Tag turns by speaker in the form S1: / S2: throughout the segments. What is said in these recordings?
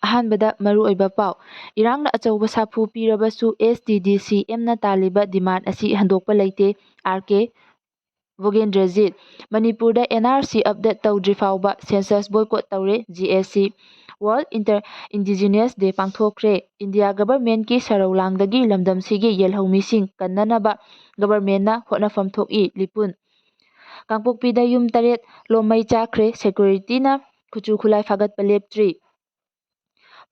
S1: ꯑꯍꯥꯟꯕꯗ ꯃꯔꯨꯑꯣꯏꯕ ꯄꯥꯎ ꯏꯔꯥꯡꯅ ꯑꯆꯧꯕ ꯁꯥꯐꯨ ꯄꯤꯔꯕꯁꯨ SDDC-M ꯅ ꯇꯥꯜꯂꯤꯕ ꯗꯤꯃꯥꯟꯗ ꯑꯁꯤ ꯍꯟꯗꯣꯛꯄ ꯂꯩꯇꯦ꯫ ꯑꯥꯔ.ꯀꯦ. ꯚꯣꯒꯦꯟꯗ꯭ꯔꯖꯤꯠ ꯃꯅꯤꯄꯨꯔꯗ NRC ꯑꯞꯗꯦꯠ ꯇꯧꯗ꯭ꯔꯤ ꯐꯥꯎꯕ ꯁꯦꯟꯁꯁ ꯕꯣꯏꯀꯣꯠ ꯇꯧꯔꯦ꯫ GSC ꯋꯥꯔꯜꯗ ꯏꯟꯗꯤꯖꯤꯅꯁ ꯗꯦ ꯄꯥꯡꯊꯣꯛꯈ꯭ꯔꯦ꯫ ꯏꯟꯗꯤꯌꯥ ꯒꯚꯔꯟꯃꯦꯟꯠꯀꯤ ꯁꯔꯧ-ꯂꯥꯡꯗꯒꯤ ꯂꯝꯗꯝꯁꯤꯒꯤ ꯌꯦꯜꯍꯧꯃꯤꯁꯤꯡ ꯀꯟꯅꯅꯕ ꯒꯚꯔꯟꯃꯦꯟꯠꯅ ꯍꯣꯠꯅꯐꯝ ꯊꯣꯛꯏ꯫ ꯂꯤꯄꯨꯟ ꯀꯥꯡꯄꯣꯛꯄꯤꯗ ꯌꯨꯝ 8 ꯂꯣꯝ ꯃꯩ ꯆꯥꯛꯈ꯭ꯔꯦ꯫ ꯁꯦꯀ꯭ꯌꯨꯔꯤꯇꯤꯅ ꯈꯨꯠꯁꯨ ꯈꯨꯠꯂꯥꯏ ꯐꯥꯒꯠꯄ ꯂꯦꯞꯇ꯭ꯔꯤ꯫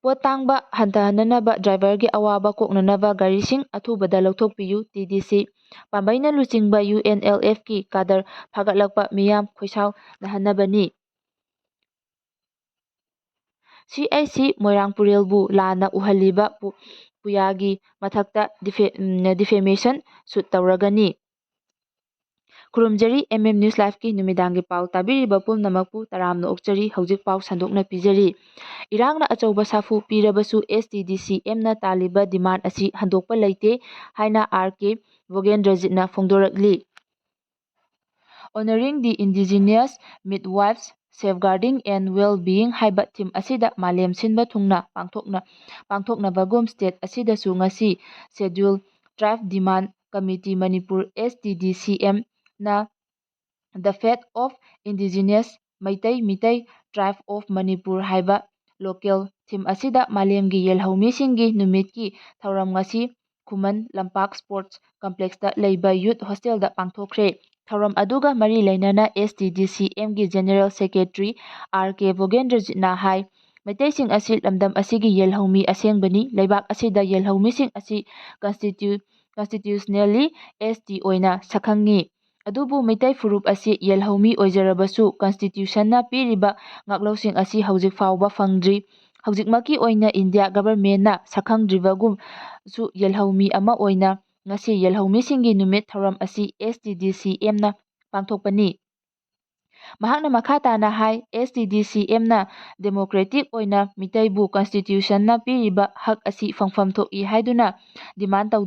S1: ꯄꯣꯠ ꯇꯥꯡꯕ ꯍꯟꯊꯍꯟꯅꯅꯕ ꯗ꯭ꯔꯥꯏꯚꯔꯒꯤ ꯑꯋꯥꯕ ꯀꯣꯛꯅꯅꯕ ꯒꯥꯔꯤꯁꯤꯡ ꯑꯊꯨꯕꯗ ꯂꯧꯊꯣꯛꯄꯤꯌꯨ꯫ TDC ꯄꯥꯝꯕꯩꯅ ꯂꯨꯆꯤꯡꯕ UNLF-ꯀꯤ ꯀꯥꯗꯔ ꯐꯥꯒꯠꯂꯛꯄ ꯃꯤꯌꯥꯝ ꯈꯣꯏꯁꯥꯎꯅꯍꯟꯅꯕꯅꯤ꯫ CIC ꯃꯣꯏꯔꯥꯡꯄꯨꯔꯦꯜꯕꯨ ꯂꯥꯟꯅ ꯎꯍꯜꯂꯤꯕ ꯄꯨꯌꯥꯒꯤ ꯃꯊꯛꯇ ꯗꯤꯐꯦꯃꯦꯁꯟ ꯁꯨꯠ ꯇꯧꯔꯒꯅꯤ꯫ ꯈꯨꯔꯨꯝꯖꯔꯤ ꯅ꯭ꯌꯨꯁ ꯂꯥꯏꯚꯀꯤ ꯅꯨꯃꯤꯗꯥꯡꯒꯤ ꯄꯥꯎ ꯇꯥꯕꯤꯔꯤꯕ ꯄꯨꯝꯅꯃꯛꯄꯨ ꯇꯔꯥꯝꯅ ꯑꯣꯛꯆꯔꯤ꯫ ꯍꯧꯖꯤꯛ ꯄꯥꯎ ꯁꯟꯗꯣꯛꯅ ꯄꯤꯖꯔꯤ꯫ ꯏꯔꯥꯡꯅ ꯑꯆꯧꯕ ꯁꯥꯐꯨ ꯄꯤꯔꯕꯁꯨ SDDC-M ꯅ ꯇꯥꯜꯂꯤꯕ ꯗꯤꯃꯥꯟꯗ ꯑꯁꯤ ꯍꯟꯗꯣꯛꯄ ꯂꯩꯇꯦ ꯍꯥꯏꯅ ꯑꯥꯔ.ꯀꯦ. ꯚꯣꯒꯦꯟꯗ꯭ꯔꯖꯤꯠꯅ ꯐꯣꯡꯗꯣꯔꯛꯂꯤ꯫ Honouring the indigenous midwives safeguarding and wellbeing ꯍꯥꯏꯕ ꯊꯤꯝ ꯑꯁꯤꯗ ꯃꯥꯂꯦꯝ ꯁꯤꯟꯕ ꯊꯨꯡꯅ ꯄꯥꯡꯊꯣꯛꯅꯕꯒꯨꯝ ꯁ꯭ꯇꯦꯠ ꯑꯁꯤꯗꯁꯨ ꯉꯁꯤ schedule tribe demand committee Manipur (SDDC-M) ꯅ the fate of indigenous Meitei Meetei tribe of Manipur ꯍꯥꯏꯕ ꯂꯣꯀꯦꯜ ꯊꯤꯝ ꯑꯁꯤꯗ ꯃꯥꯂꯦꯝꯒꯤ ꯌꯦꯜꯍꯧꯃꯤꯁꯤꯡꯒꯤ ꯅꯨꯃꯤꯠꯀꯤ ꯊꯧꯔꯝ ꯉꯁꯤ ꯈꯨꯃꯟ ꯂꯝꯄꯥꯛ ꯁ꯭ꯄꯣꯔꯠꯁ ꯀꯝꯄ꯭ꯂꯦꯛꯁꯇ ꯂꯩꯕ ꯌꯨꯊ ꯍꯣꯁꯇꯦꯜꯗ ꯄꯥꯡꯊꯣꯛꯈ꯭ꯔꯦ꯫ ꯊꯧꯔꯝ ꯑꯗꯨꯒ ꯃꯔꯤ ꯂꯩꯅꯅ SDDC-M ꯒꯤ ꯖꯦꯅꯔꯦꯜ ꯁꯦꯀ꯭ꯔꯦꯇꯔꯤ ꯑꯥꯔ.ꯀꯦ. ꯚꯣꯒꯦꯟꯗ꯭ꯔꯖꯤꯠꯅ ꯍꯥꯏ ꯃꯩꯇꯩꯁꯤꯡ ꯑꯁꯤ ꯂꯝꯗꯝ ꯑꯁꯤꯒꯤ ꯌꯦꯜꯍꯧꯃꯤ ꯑꯁꯦꯡꯕꯅꯤ꯫ ꯂꯩꯕꯥꯛ ꯑꯁꯤꯗ ꯌꯦꯜꯍꯧꯃꯤꯁꯤꯡ ꯑꯁꯤ ꯀꯟꯁꯇꯤꯇ꯭ꯌꯨꯁꯅꯦꯜꯂꯤ ST ꯑꯣꯏꯅ ꯁꯛꯈꯪꯉꯤ꯫ ꯑꯗꯨꯕꯨ ꯃꯩꯇꯩ ꯐꯨꯔꯨꯞ ꯑꯁꯤ ꯌꯦꯜꯍꯧꯃꯤ ꯑꯣꯏꯖꯔꯕꯁꯨ ꯀꯟꯁꯇꯤꯇ꯭ꯌꯨꯁꯟꯅ ꯄꯤꯔꯤꯕ ꯉꯥꯛꯂꯧꯁꯤꯡ ꯑꯁꯤ ꯍꯧꯖꯤꯛ ꯐꯥꯎꯕ ꯐꯪꯗ꯭ꯔꯤ꯫ ꯍꯧꯖꯤꯛꯃꯛꯀꯤ ꯑꯣꯏꯅ ꯏꯟꯗꯤꯌꯥ ꯒꯚꯔꯟꯃꯦꯟꯠꯅ ꯁꯛꯈꯪꯗ꯭ꯔꯤꯕꯒꯨꯝꯁꯨ ꯌꯦꯜꯍꯧꯃꯤ ꯑꯃ ꯑꯣꯏꯅ ꯉꯁꯤ ꯌꯦꯜꯍꯧꯃꯤꯁꯤꯡꯒꯤ ꯅꯨꯃꯤꯠ ꯊꯧꯔꯝ ꯑꯁꯤ SDDC-M ꯅ ꯄꯥꯡꯊꯣꯛꯄꯅꯤ꯫ ꯃꯍꯥꯛꯅ ꯃꯈꯥ ꯇꯥꯅ ꯍꯥꯏ SDDC-M ꯅ ꯗꯦꯃꯣꯀ꯭ꯔꯦꯇꯤꯛ ꯑꯣꯏꯅ ꯃꯤꯇꯩꯕꯨ ꯀꯟꯁꯇꯤꯇ꯭ꯌꯨꯁꯟꯅ ꯄꯤꯔꯤꯕ ꯍꯛ ꯑꯁꯤ ꯐꯪꯐꯝ ꯊꯣꯛꯏ ꯍꯥꯏꯗꯨꯅ ꯗꯤꯃꯥꯟꯗ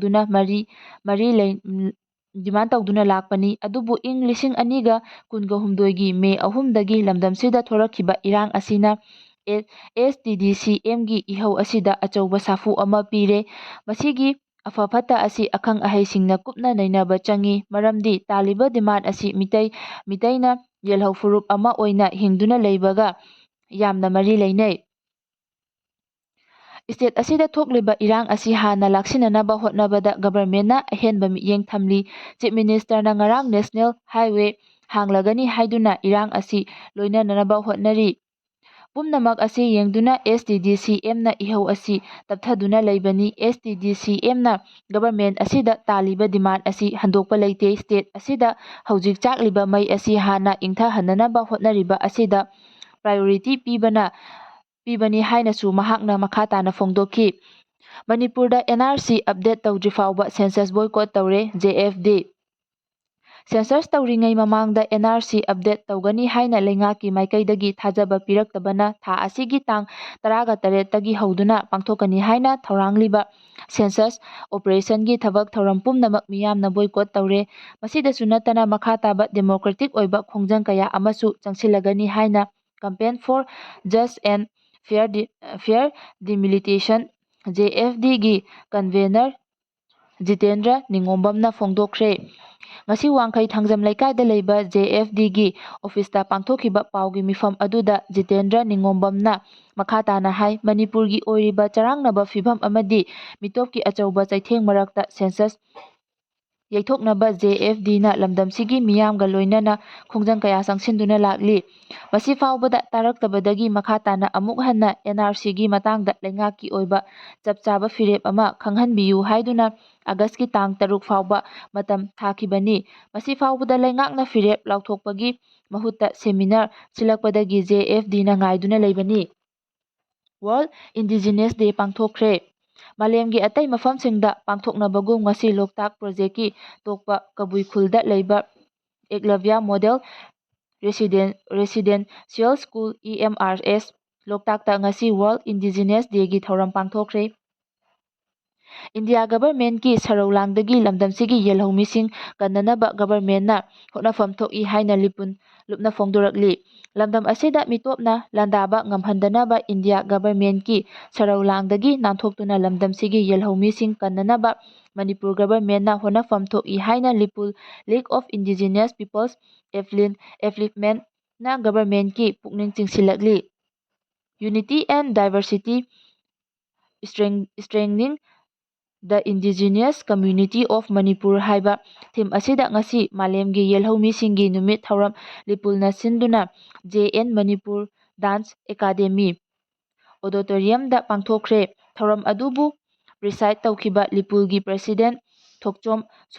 S1: ꯇꯧꯗꯨꯅ ꯂꯥꯛꯄꯅꯤ꯫ ꯑꯗꯨꯕꯨ ꯏꯪ 2022ꯒꯤ ꯃꯦ 3ꯗꯒꯤ ꯂꯝꯗꯝꯁꯤꯗ ꯊꯣꯔꯛꯈꯤꯕ ꯏꯔꯥꯡ ꯑꯁꯤꯅ SDDC-M ꯒꯤ ꯏꯍꯧ ꯑꯁꯤꯗ ꯑꯆꯧꯕ ꯁꯥꯐꯨ ꯑꯃ ꯄꯤꯔꯦ꯫ ꯃꯁꯤꯒꯤ ꯑꯐ-ꯐꯠꯇ ꯑꯁꯤ ꯑꯈꯪ-ꯑꯍꯩꯁꯤꯡꯅ ꯀꯨꯞꯅ ꯅꯩꯅꯕ ꯆꯪꯏ꯫ ꯃꯔꯝꯗꯤ ꯇꯥꯜꯂꯤꯕ ꯗꯤꯃꯥꯟꯗ ꯑꯁꯤ ꯃꯤꯇꯩꯅ ꯌꯦꯜꯍꯧ ꯐꯨꯔꯨꯞ ꯑꯃ ꯑꯣꯏꯅ ꯍꯤꯡꯗꯨꯅ ꯂꯩꯕꯒ ꯌꯥꯝꯅ ꯃꯔꯤ ꯂꯩꯅꯩ꯫ ꯁ꯭ꯇꯦꯠ ꯑꯁꯤꯗ ꯊꯣꯛꯂꯤꯕ ꯏꯔꯥꯡ ꯑꯁꯤ ꯍꯥꯟꯅ ꯂꯥꯛꯁꯤꯟꯅꯅꯕ ꯍꯣꯠꯅꯕꯗ ꯒꯚꯔꯟꯃꯦꯟꯠꯅ ꯑꯍꯦꯟꯕ ꯃꯤꯠꯌꯦꯡ ꯊꯝꯂꯤ꯫ ꯆꯤꯐ ꯃꯤꯅꯤꯁꯇꯔꯅ ꯉꯔꯥꯡ ꯅꯦꯁꯅꯦꯜ ꯍꯥꯏꯋꯦ ꯍꯥꯡꯂꯒꯅꯤ ꯍꯥꯏꯗꯨꯅ ꯏꯔꯥꯡ ꯑꯁꯤ ꯂꯣꯏꯅꯅꯕ ꯍꯣꯠꯅꯔꯤ꯫ ꯄꯨꯝꯅꯃꯛ ꯑꯁꯤ ꯌꯦꯡꯗꯨꯅ SDDC-M ꯅ ꯏꯍꯧ ꯑꯁꯤ ꯇꯞꯊꯗꯨꯅ ꯂꯩꯕꯅꯤ꯫ SDDC-M ꯅ ꯒꯚꯔꯟꯃꯦꯟꯠ ꯑꯁꯤꯗ ꯇꯥꯜꯂꯤꯕ ꯗꯤꯃꯥꯟꯗ ꯑꯁꯤ ꯍꯟꯗꯣꯛꯄ ꯂꯩꯇꯦ꯫ ꯁ꯭ꯇꯦꯠ ꯑꯁꯤꯗ ꯍꯧꯖꯤꯛ ꯆꯥꯛꯂꯤꯕ ꯃꯩ ꯑꯁꯤ ꯍꯥꯟꯅ ꯏꯪꯊꯍꯟꯅꯅꯕ ꯍꯣꯠꯅꯔꯤꯕ ꯑꯁꯤꯗ ꯄ꯭ꯔꯥꯏꯑꯣꯔꯤꯇꯤ ꯄꯤꯕꯅꯤ ꯍꯥꯏꯅꯁꯨ ꯃꯍꯥꯛꯅ ꯃꯈꯥ ꯇꯥꯅ ꯐꯣꯡꯗꯣꯛꯈꯤ꯫ ꯃꯅꯤꯄꯨꯔꯗ NRC ꯑꯞꯗꯦꯠ ꯇꯧꯗ꯭ꯔꯤ ꯐꯥꯎꯕ ꯁꯦꯟꯁꯁ ꯕꯣꯏꯀꯣꯠ ꯇꯧꯔꯦ꯫ JFD ꯁꯦꯟꯁꯁ ꯇꯧꯔꯤꯉꯩ ꯃꯃꯥꯡꯗ NRC ꯑꯞꯗꯦꯠ ꯇꯧꯒꯅꯤ ꯍꯥꯏꯅ ꯂꯩꯉꯥꯛꯀꯤ ꯃꯥꯏꯀꯩꯗꯒꯤ ꯊꯥꯖꯕ ꯄꯤꯔꯛꯇꯕꯅ ꯊꯥ ꯑꯁꯤꯒꯤ ꯇꯥꯡ 18ꯇꯒꯤ ꯍꯧꯗꯨꯅ ꯄꯥꯡꯊꯣꯛꯀꯅꯤ ꯍꯥꯏꯅ ꯊꯧꯔꯥꯡꯂꯤꯕ ꯁꯦꯟꯁꯁ ꯑꯣꯄꯔꯦꯁꯟꯒꯤ ꯊꯕꯛ ꯊꯧꯔꯝ ꯄꯨꯝꯅꯃꯛ ꯃꯤꯌꯥꯝꯅ ꯕꯣꯏꯀꯣꯠ ꯇꯧꯔꯦ꯫ ꯃꯁꯤꯗꯁꯨ ꯅꯠꯇꯅ ꯃꯈꯥ ꯇꯥꯕ ꯗꯦꯃꯣꯀ꯭ꯔꯦꯇꯤꯛ ꯑꯣꯏꯕ ꯈꯣꯡꯖꯪ ꯀꯌꯥ ꯑꯃꯁꯨ ꯆꯪꯁꯤꯜꯂꯒꯅꯤ ꯍꯥꯏꯅ ꯀꯝꯄꯦꯟ ꯐꯣꯔ ꯖꯁ ꯑꯦꯟꯗ ꯐꯦꯌꯔ ꯗꯤꯃꯤꯂꯤꯇꯦꯁꯟ (JFD) ꯒꯤ ꯀꯟꯚꯦꯅꯔ ꯖꯤꯇꯦꯟꯗ꯭ꯔ ꯅꯤꯉꯣꯝꯕꯝꯅ ꯐꯣꯡꯗꯣꯛꯈ꯭ꯔꯦ꯫ ꯉꯁꯤ ꯋꯥꯡꯈꯩ ꯊꯥꯡꯖꯝ ꯂꯩꯀꯥꯏꯗ ꯂꯩꯕ JFD ꯒꯤ ꯑꯣꯐꯤꯁꯇ ꯄꯥꯡꯊꯣꯛꯈꯤꯕ ꯄꯥꯎꯒꯤ ꯃꯤꯐꯝ ꯑꯗꯨꯗ ꯖꯤꯇꯦꯟꯗ꯭ꯔ ꯅꯤꯉꯣꯝꯕꯝꯅ ꯃꯈꯥ ꯇꯥꯅ ꯍꯥꯏ ꯃꯅꯤꯄꯨꯔꯒꯤ ꯑꯣꯏꯔꯤꯕ ꯆꯔꯥꯡꯅꯕ ꯐꯤꯚꯝ ꯑꯃꯗꯤ ꯃꯤꯇꯣꯞꯀꯤ ꯑꯆꯧꯕ ꯆꯩꯊꯦꯡ ꯃꯔꯛꯇ ꯁꯦꯟꯁꯁ ꯌꯩꯊꯣꯛꯅꯕ JFD ꯅ ꯂꯝꯗꯝꯁꯤꯒꯤ ꯃꯤꯌꯥꯝꯒ ꯂꯣꯏꯅꯅ ꯈꯣꯡꯖꯪ ꯀꯌꯥ ꯆꯪꯁꯤꯟꯗꯨꯅ ꯂꯥꯛꯂꯤ꯫ ꯃꯁꯤ ꯐꯥꯎꯕꯗ ꯇꯥꯔꯛꯇꯕꯗꯒꯤ ꯃꯈꯥ ꯇꯥꯅ ꯑꯃꯨꯛ ꯍꯟꯅ NRCꯒꯤ ꯃꯇꯥꯡꯗ ꯂꯩꯉꯥꯛꯀꯤ ꯑꯣꯏꯕ ꯆꯞ ꯆꯥꯕ ꯐꯤꯔꯦꯞ ꯑꯃ ꯈꯪꯍꯟꯕꯤꯌꯨ ꯍꯥꯏꯗꯨꯅ ꯑꯥꯒꯁꯠꯀꯤ ꯇꯥꯡ 6 ꯐꯥꯎꯕ ꯃꯇꯝ ꯊꯥꯈꯤꯕꯅꯤ꯫ ꯃꯁꯤ ꯐꯥꯎꯕꯗ ꯂꯩꯉꯥꯛꯅ ꯐꯤꯔꯦꯞ ꯂꯥꯎꯊꯣꯛꯄꯒꯤ ꯃꯍꯨꯠꯇ ꯁꯦꯃꯤꯅꯥꯔ ꯁꯤꯜꯂꯛꯄꯗꯒꯤ JFD ꯅ ꯉꯥꯏꯗꯨꯅ ꯂꯩꯕꯅꯤ꯫ ꯋꯥꯔꯜꯗ ꯏꯟꯗꯤꯖꯤꯅꯁ ꯗꯦ ꯄꯥꯡꯊꯣꯛꯈ꯭ꯔꯦ꯫ ꯃꯥꯂꯦꯝꯒꯤ ꯑꯇꯩ ꯃꯐꯝꯁꯤꯡꯗ ꯄꯥꯡꯊꯣꯛꯅꯕꯒꯨꯝ ꯉꯁꯤ ꯂꯣꯛꯇꯥꯛ ꯄ꯭ꯔꯣꯖꯦꯛꯀꯤ ꯇꯣꯞꯄ ꯀꯕꯨꯏ ꯈꯨꯜꯗ ꯂꯩꯕ ꯑꯦꯛꯂꯕ꯭ꯌ ꯃꯣꯗꯦꯜ ꯔꯦꯁꯤꯗꯦꯟꯁꯤꯌꯦꯜ ꯁ꯭ꯀꯨꯜ (EMRS) ꯂꯣꯛꯇꯥꯛꯇ ꯉꯁꯤ ꯋꯥꯔꯜꯗ ꯏꯟꯗꯤꯖꯤꯅꯁ ꯗꯦꯒꯤ ꯊꯧꯔꯝ ꯄꯥꯡꯊꯣꯛꯈ꯭ꯔꯦ꯫ ꯏꯟꯗꯤꯌꯥ ꯒꯚꯔꯟꯃꯦꯟꯠꯀꯤ ꯁꯔꯧꯂꯥꯡꯗꯒꯤ ꯂꯝꯗꯝꯁꯤꯒꯤ ꯌꯦꯜꯍꯧꯃꯤꯁꯤꯡ ꯀꯟꯅꯅꯕ ꯒꯚꯔꯟꯃꯦꯟꯠꯅ ꯍꯣꯠꯅꯐꯝ ꯊꯣꯛꯏ ꯍꯥꯏꯅ ꯂꯤꯄꯨꯟ ꯂꯨꯞꯅ ꯐꯣꯡꯗꯣꯔꯛꯂꯤ꯫ ꯂꯝꯗꯝ ꯑꯁꯤꯗ ꯃꯤꯇꯣꯞꯅ ꯂꯥꯟꯗꯥꯕ ꯉꯝꯍꯟꯗꯅꯕ ꯏꯟꯗꯤꯌꯥ ꯒꯚꯔꯟꯃꯦꯟꯠꯀꯤ ꯁꯔꯧꯂꯥꯡꯗꯒꯤ ꯅꯥꯟꯊꯣꯛꯇꯨꯅ ꯂꯝꯗꯝꯁꯤꯒꯤ ꯌꯦꯜꯍꯧꯃꯤꯁꯤꯡ ꯀꯟꯅꯅꯕ ꯃꯅꯤꯄꯨꯔ ꯒꯚꯔꯟꯃꯦꯟꯠꯅ ꯍꯣꯠꯅꯐꯝ ꯊꯣꯛꯏ ꯍꯥꯏꯅ Lipul league of indigenous peoples ꯑꯦꯞꯂꯤꯞꯃꯦꯟꯠꯅ ꯒꯚꯔꯟꯃꯦꯟꯠꯀꯤ ꯄꯨꯛꯅꯤꯡ ꯆꯤꯡꯁꯤꯜꯂꯛꯂꯤ꯫ Unity and diversity strengthening the indigenous community of Manipur ꯍꯥꯏꯕ ꯊꯤꯝ ꯑꯁꯤꯗ ꯉꯁꯤ ꯃꯥꯂꯦꯝꯒꯤ ꯌꯦꯜꯍꯧꯃꯤꯁꯤꯡꯒꯤ ꯅꯨꯃꯤꯠ ꯊꯧꯔꯝ ꯂꯤꯄꯨꯜꯅ ꯁꯤꯟꯗꯨꯅ ꯖꯦ.ꯑꯦꯟ. ꯃꯅꯤꯄꯨꯔ ꯗꯥꯟꯁ ꯑꯦꯀꯥꯗꯦꯃꯤ ꯑꯣꯗꯤꯇꯣꯔꯤꯌꯝꯗ ꯄꯥꯡꯊꯣꯛꯈ꯭ꯔꯦ꯫ ꯊꯧꯔꯝ ꯑꯗꯨꯕꯨ ꯄ꯭ꯔꯤꯁꯥꯏꯗ ꯇꯧꯈꯤꯕ ꯂꯤꯄꯨꯜꯒꯤ ꯄ꯭ꯔꯁꯤꯗꯦꯟꯠ ꯊꯣꯛꯆꯣꯝ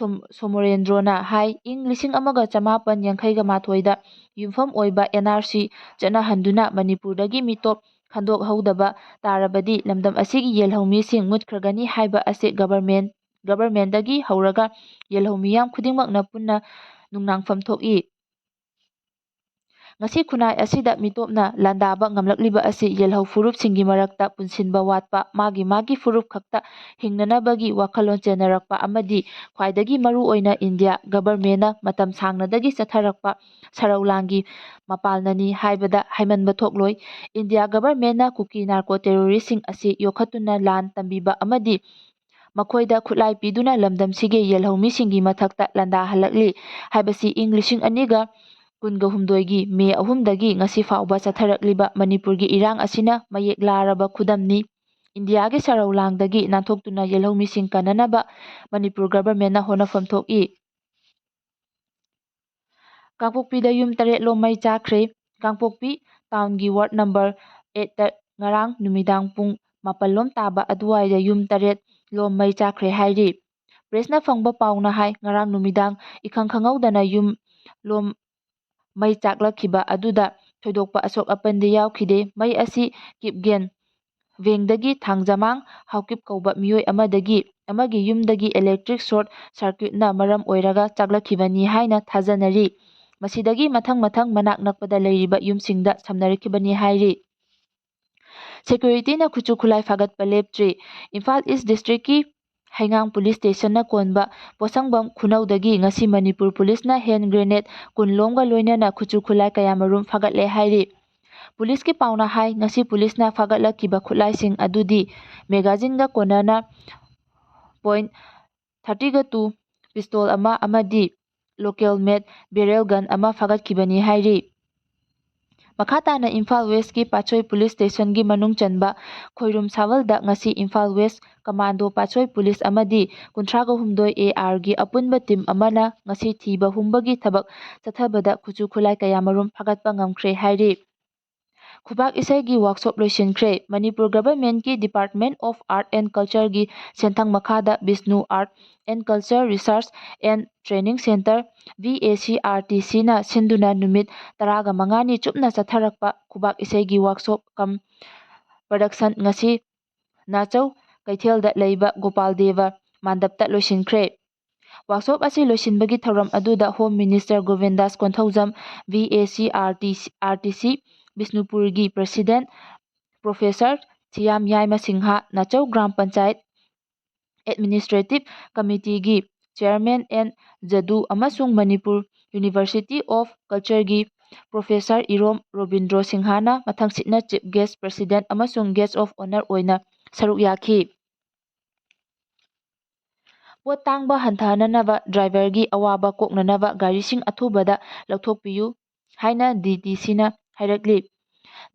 S1: ꯁꯣꯃꯣꯔꯦꯟꯗ꯭ꯔꯣꯅ ꯍꯥꯏ ꯏꯪ 1981ꯗ ꯌꯨꯝꯐꯝ ꯑꯣꯏꯕ ꯑꯦꯟ.ꯑꯥꯔ.ꯁꯤ ꯆꯠꯅꯍꯟꯗꯨꯅ ꯃꯅꯤꯄꯨꯔꯗꯒꯤ ꯃꯤꯇꯣꯞ ꯈꯟꯗꯣꯛꯍꯧꯗꯕ ꯇꯥꯔꯕꯗꯤ ꯂꯝꯗꯝ ꯑꯁꯤꯒꯤ ꯌꯦꯜꯍꯧꯃꯤꯁꯤꯡ ꯃꯨꯠꯈ꯭ꯔꯒꯅꯤ ꯍꯥꯏꯕ ꯑꯁꯤ ꯒꯚꯔꯟꯃꯦꯟꯠꯗꯒꯤ ꯍꯧꯔꯒ ꯌꯦꯜꯍꯧ ꯃꯤꯌꯥꯝ ꯈꯨꯗꯤꯡꯃꯛꯅ ꯄꯨꯟꯅ ꯅꯨꯡꯅꯥꯡꯐꯝ ꯊꯣꯛꯏ꯫ ꯉꯁꯤ ꯈꯨꯟꯅꯥꯏ ꯑꯁꯤꯗ ꯃꯤꯇꯣꯞꯅ ꯂꯥꯟꯗꯥꯕ ꯉꯝꯂꯛꯂꯤꯕ ꯑꯁꯤ ꯌꯦꯜꯍꯧ ꯐꯨꯔꯨꯞꯁꯤꯡꯒꯤ ꯃꯔꯛꯇ ꯄꯨꯟꯁꯤꯟꯕ ꯋꯥꯠꯄ, ꯃꯥꯒꯤ ꯐꯨꯔꯨꯞ ꯈꯛꯇ ꯍꯤꯡꯅꯅꯕꯒꯤ ꯋꯥꯈꯜꯂꯣꯟ ꯆꯦꯟꯅꯔꯛꯄ ꯑꯃꯗꯤ ꯈ꯭ꯋꯥꯏꯗꯒꯤ ꯃꯔꯨꯑꯣꯏꯅ ꯏꯟꯗꯤꯌꯥ ꯒꯚꯔꯟꯃꯦꯟꯠꯅ ꯃꯇꯝ ꯁꯥꯡꯅꯗꯒꯤ ꯆꯠꯊꯔꯛꯄ ꯁꯔꯧꯂꯥꯡꯒꯤ ꯃꯄꯥꯜꯅꯅꯤ ꯍꯥꯏꯕꯗ ꯍꯥꯏꯃꯟꯕ ꯊꯣꯛꯂꯣꯏ꯫ ꯏꯟꯗꯤꯌꯥ ꯒꯚꯔꯟꯃꯦꯟꯠꯅ ꯀꯨꯀꯤ ꯅꯥꯔꯀꯣ ꯇꯦꯔꯣꯔꯤꯁꯠꯁꯤꯡ ꯑꯁꯤ ꯌꯣꯛꯈꯠꯇꯨꯅ ꯂꯥꯟ ꯇꯝꯕꯤꯕ ꯑꯃꯗꯤ ꯃꯈꯣꯏꯗ ꯈꯨꯠꯂꯥꯏ ꯄꯤꯗꯨꯅ ꯂꯝꯗꯝꯁꯤꯒꯤ ꯌꯦꯜꯍꯧꯃꯤꯁꯤꯡꯒꯤ ꯃꯊꯛꯇ ꯂꯥꯟꯗꯥꯍꯜꯂꯛꯂꯤ ꯍꯥꯏꯕꯁꯤ ꯏꯪ 2022ꯒꯤ ꯃꯦ 3ꯗꯒꯤ ꯉꯁꯤ ꯐꯥꯎꯕ ꯆꯠꯊꯔꯛꯂꯤꯕ ꯃꯅꯤꯄꯨꯔꯒꯤ ꯏꯔꯥꯡ ꯑꯁꯤꯅ ꯃꯌꯦꯛ ꯂꯥꯔꯕ ꯈꯨꯗꯝꯅꯤ꯫ ꯏꯟꯗꯤꯌꯥꯒꯤ ꯁꯔꯧꯂꯥꯡꯗꯒꯤ ꯅꯥꯟꯊꯣꯛꯇꯨꯅ ꯌꯦꯜꯍꯧꯃꯤꯁꯤꯡ ꯀꯟꯅꯅꯕ ꯃꯅꯤꯄꯨꯔ ꯒꯚꯔꯟꯃꯦꯟꯠꯅ ꯍꯣꯠꯅꯐꯝ ꯊꯣꯛꯏ꯫ ꯀꯥꯡꯄꯣꯛꯄꯤꯗ ꯌꯨꯝ 8 ꯂꯣꯝ ꯃꯩ ꯆꯥꯛꯈ꯭ꯔꯦ꯫ ꯀꯥꯡꯄꯣꯛꯄꯤ ꯇꯥꯎꯟꯒꯤ ꯋꯥꯔꯗ ꯅꯝꯕꯔ 8ꯗ ꯉꯔꯥꯡ ꯅꯨꯃꯤꯗꯥꯡ ꯄꯨꯡ 7 ꯇꯥꯕ ꯑꯗꯨꯋꯥꯏꯗ ꯌꯨꯝ 8 ꯂꯣꯝ ꯃꯩ ꯆꯥꯛꯈ꯭ꯔꯦ ꯍꯥꯏꯔꯤ꯫ ꯄ꯭ꯔꯦꯁꯅ ꯐꯪꯕ ꯄꯥꯎꯅ ꯍꯥꯏ ꯉꯔꯥꯡ ꯅꯨꯃꯤꯗꯥꯡ ꯏꯈꯪ ꯈꯪꯍꯧꯗꯅ ꯌꯨꯝ ꯂꯣꯝ ꯃꯩ ꯆꯥꯛꯂꯛꯈꯤꯕ ꯑꯗꯨꯗ ꯊꯣꯏꯗꯣꯛꯄ ꯑꯁꯣꯛ ꯑꯄꯟꯗꯤ ꯌꯥꯎꯈꯤꯗꯦ꯫ ꯃꯩ ꯑꯁꯤ ꯀꯤꯞꯒꯦꯟ ꯚꯦꯡꯗꯒꯤ ꯊꯥꯡꯖꯃꯥꯡ ꯍꯥꯎꯀꯤꯞ ꯀꯧꯕ ꯃꯤꯑꯣꯏ ꯑꯃꯒꯤ ꯌꯨꯝꯗꯒꯤ ꯏꯂꯦꯛꯇ꯭ꯔꯤꯛ ꯁꯣꯔꯠ ꯁꯔꯀ꯭ꯌꯨꯠꯅ ꯃꯔꯝ ꯑꯣꯏꯔꯒ ꯆꯥꯛꯂꯛꯈꯤꯕꯅꯤ ꯍꯥꯏꯅ ꯊꯥꯖꯅꯔꯤ꯫ ꯃꯁꯤꯗꯒꯤ ꯃꯊꯪ ꯃꯅꯥꯛ ꯅꯛꯄꯗ ꯂꯩꯔꯤꯕ ꯌꯨꯝꯁꯤꯡꯗ ꯁꯝꯅꯔꯛꯈꯤꯕꯅꯤ ꯍꯥꯏꯔꯤ꯫ ꯁꯦꯀ꯭ꯌꯨꯔꯤꯇꯤꯅ ꯈꯨꯠꯁꯨ ꯈꯨꯠꯂꯥꯏ ꯐꯥꯒꯠꯄ ꯂꯦꯞꯇ꯭ꯔꯤ꯫ ꯏꯝꯐꯥꯜ ꯏꯁ ꯗꯤꯁꯇ꯭ꯔꯤꯛꯀꯤ ꯍꯩꯉꯥꯡ ꯄꯨꯂꯤꯁ ꯁ꯭ꯇꯦꯁꯟꯅ ꯀꯣꯟꯕ ꯄꯣꯠꯁꯪꯕꯝ ꯈꯨꯅꯧꯗꯒꯤ ꯉꯁꯤ ꯃꯅꯤꯄꯨꯔ ꯄꯨꯂꯤꯁꯅ ꯍꯦꯟꯗ ꯒ꯭ꯔꯦꯅꯦꯗ 10 ꯂꯣꯝꯒ ꯂꯣꯏꯅꯅ ꯈꯨꯠꯁꯨ ꯈꯨꯠꯂꯥꯏ ꯀꯌꯥꯃꯔꯨꯝ ꯐꯥꯒꯠꯂꯦ ꯍꯥꯏꯔꯤ꯫ ꯄꯨꯂꯤꯁꯀꯤ ꯄꯥꯎꯅ ꯍꯥꯏ ꯉꯁꯤ ꯄꯨꯂꯤꯁꯅ ꯐꯥꯒꯠꯂꯛꯈꯤꯕ ꯈꯨꯠꯂꯥꯏꯁꯤꯡ ꯑꯗꯨꯗꯤ ꯃꯦꯒꯥꯖꯤꯟꯒ ꯀꯣꯟꯅꯅ .30-2 ꯄꯤꯁꯇꯣꯜ ꯑꯃ ꯑꯃꯗꯤ ꯂꯣꯀꯦꯜ ꯃꯦꯗ ꯕꯦꯔꯦꯜ ꯒꯟ ꯑꯃ ꯐꯥꯒꯠꯈꯤꯕꯅꯤ ꯍꯥꯏꯔꯤ꯫ ꯃꯈꯥ ꯇꯥꯅ ꯏꯝꯐꯥꯜ ꯋꯦꯁꯀꯤ ꯄꯥꯠꯁꯣꯏ ꯄꯨꯂꯤꯁ ꯁ꯭ꯇꯦꯁꯟꯒꯤ ꯃꯅꯨꯡ ꯆꯟꯕ ꯈꯣꯏꯔꯨꯝ ꯁꯥꯋꯜꯗ ꯉꯁꯤ ꯏꯝꯐꯥꯜ ꯋꯦꯁ ꯀꯃꯥꯟꯗꯣ ꯄꯥꯠꯁꯣꯏ ꯄꯨꯂꯤꯁ ꯑꯃꯗꯤ 38 ARꯒꯤ ꯑꯄꯨꯟꯕ ꯇꯤꯝ ꯑꯃꯅ ꯉꯁꯤ ꯊꯤꯕ ꯍꯨꯝꯕꯒꯤ ꯊꯕꯛ ꯆꯠꯊꯕꯗ ꯈꯨꯠꯁꯨ ꯈꯨꯠꯂꯥꯏ ꯀꯌꯥꯃꯔꯨꯝ ꯐꯥꯒꯠꯄ ꯉꯝꯈ꯭ꯔꯦ ꯍꯥꯏꯔꯤ꯫ ꯈꯨꯕꯥꯛ ꯏꯁꯩꯒꯤ ꯋꯥꯔꯛꯁꯣꯞ ꯂꯣꯏꯁꯤꯟꯈ꯭ꯔꯦ꯫ ꯃꯅꯤꯄꯨꯔ ꯒꯚꯔꯟꯃꯦꯟꯠꯀꯤ ꯗꯤꯄꯥꯔꯠꯃꯦꯟꯠ ꯑꯣꯐ ꯑꯥꯔꯠ ꯑꯦꯟꯗ ꯀꯜꯆꯔꯒꯤ ꯁꯦꯟꯊꯪ ꯃꯈꯥꯗ Bishnu art and culture research and training centre (VACRTC)ꯅ ꯁꯤꯟꯗꯨꯅ ꯅꯨꯃꯤꯠ 15ꯅꯤ ꯆꯨꯞꯅ ꯆꯠꯊꯔꯛꯄ ꯈꯨꯕꯥꯛ ꯏꯁꯩꯒꯤ ꯋꯥꯔꯛꯁꯣꯞ ꯀꯝ ꯄ꯭ꯔꯗꯛꯁꯟ ꯉꯁꯤ ꯅꯥꯆꯧ ꯀꯩꯊꯦꯜꯗ ꯂꯩꯕ ꯒꯣꯄꯥꯜ ꯗꯦꯕ ꯃꯥꯟꯗꯞꯇ ꯂꯣꯏꯁꯤꯟꯈ꯭ꯔꯦ꯫ ꯋꯥꯔꯛꯁꯣꯞ ꯑꯁꯤ ꯂꯣꯏꯁꯤꯟꯕꯒꯤ ꯊꯧꯔꯝ ꯑꯗꯨꯗ home minister Govindas Konthoujam, VACRTC ꯕꯤꯁꯅꯨꯄꯨꯔꯒꯤ president professor Thiyam Yaima Singh, Nachou gram panchayat administrative ꯀꯝꯃꯤꯇꯤꯒꯤ ꯆꯦꯌꯔꯃꯦꯟ ꯑꯦꯟ. ꯖꯗꯨ ꯑꯃꯁꯨꯡ ꯃꯅꯤꯄꯨꯔ ꯌꯨꯅꯤꯚꯔꯁꯤꯇꯤ ꯑꯣꯐ ꯀꯜꯆꯔꯒꯤ ꯄ꯭ꯔꯣꯐꯦꯁꯔ ꯏꯔꯣꯝ ꯔꯣꯕꯤꯟꯗ꯭ꯔꯣ ꯁꯤꯡꯍꯅ ꯃꯊꯪꯁꯤꯠꯅ ꯆꯤꯐ ꯒꯦꯁꯠ, ꯄ꯭ꯔꯁꯤꯗꯦꯟꯠ ꯑꯃꯁꯨꯡ ꯒꯦꯁꯠ ꯑꯣꯐ ꯑꯣꯅꯔ ꯑꯣꯏꯅ ꯁꯔꯨꯛ ꯌꯥꯈꯤ꯫ ꯄꯣꯠ ꯇꯥꯡꯕ ꯍꯟꯊꯍꯅꯅꯕ ꯗ꯭ꯔꯥꯏꯚꯔꯒꯤ ꯑꯋꯥꯕ ꯀꯣꯛꯅꯅꯕ ꯒꯥꯔꯤꯁꯤꯡ ꯑꯊꯨꯕꯗ ꯂꯧꯊꯣꯛꯄꯤꯌꯨ ꯍꯥꯏꯅ DTCꯅ ꯍꯥꯏꯔꯛꯂꯤ꯫